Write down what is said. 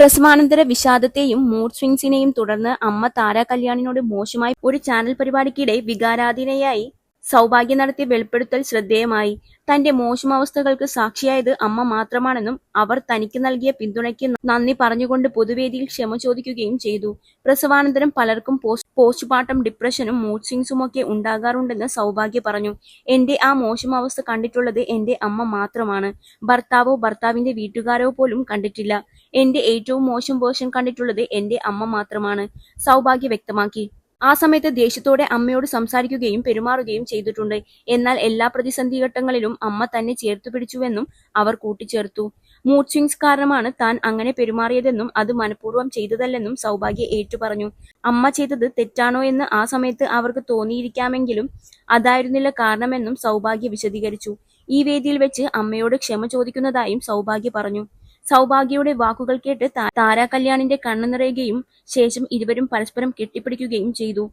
പ്രസവാനന്തര വിഷാദത്തെയും mood സ്വിങ്സിനെയും തുടർന്ന് അമ്മ താര കല്യാണിനോട് മോശമായി ഒരു ചാനൽ പരിപാടിക്കിടെ വികാരാധീനയായി സൗഭാഗ്യ നടത്തിയ വെളിപ്പെടുത്തൽ ശ്രദ്ധേയമായി. തന്റെ മോശം അവസ്ഥകൾക്ക് സാക്ഷിയായത് അമ്മ മാത്രമാണെന്നും അവർ തനിക്ക് നൽകിയ പിന്തുണയ്ക്ക് നന്ദി പറഞ്ഞുകൊണ്ട് പൊതുവേദിയിൽ ക്ഷമ ചോദിക്കുകയും ചെയ്തു. പ്രസവാനന്തരം പലർക്കും പോസ്റ്റ്മോർട്ടം ഡിപ്രഷനും മൂഡ് സ്വിങ്സുമൊക്കെ ഉണ്ടാകാറുണ്ടെന്ന് സൗഭാഗ്യ പറഞ്ഞു. എന്റെ ആ മോശം അവസ്ഥ കണ്ടിട്ടുള്ളത് എന്റെ അമ്മ മാത്രമാണ്. ഭർത്താവോ ഭർത്താവിന്റെ വീട്ടുകാരോ പോലും കണ്ടിട്ടില്ല. എന്റെ ഏറ്റവും മോശം വേർഷൻ കണ്ടിട്ടുള്ളത് എന്റെ അമ്മ മാത്രമാണ്, സൗഭാഗ്യ വ്യക്തമാക്കി. ആ സമയത്ത് ദേഷ്യത്തോടെ അമ്മയോട് സംസാരിക്കുകയും പെരുമാറുകയും ചെയ്തിട്ടുണ്ട്. എന്നാൽ എല്ലാ പ്രതിസന്ധിഘട്ടങ്ങളിലും അമ്മ തന്നെ ചേർത്തുപിടിച്ചുവെന്നും അവർ കൂട്ടിച്ചേർത്തു. മൂഡ് സ്വിങ്സ് കാരണമാണ് താൻ അങ്ങനെ പെരുമാറിയതെന്നും അത് മനഃപൂർവ്വം ചെയ്തതല്ലെന്നും സൗഭാഗ്യ ഏറ്റുപറഞ്ഞു. അമ്മ ചെയ്തത് തെറ്റാണോ എന്ന് ആ സമയത്ത് അവർക്ക് തോന്നിയിരിക്കാമെങ്കിലും അതായിരുന്നില്ല കാരണമെന്നും സൗഭാഗ്യ വിശദീകരിച്ചു. ഈ വേദിയിൽ വെച്ച് അമ്മയോട് ക്ഷമ ചോദിക്കുന്നതായും സൗഭാഗ്യ പറഞ്ഞു. സൗഭാഗ്യയുടെ വാക്കുകൾ കേട്ട് താര കല്യാണിന്റെ കണ്ണു നിറയുകയും ശേഷം ഇരുവരും പരസ്പരം കെട്ടിപ്പിടിക്കുകയും ചെയ്തു.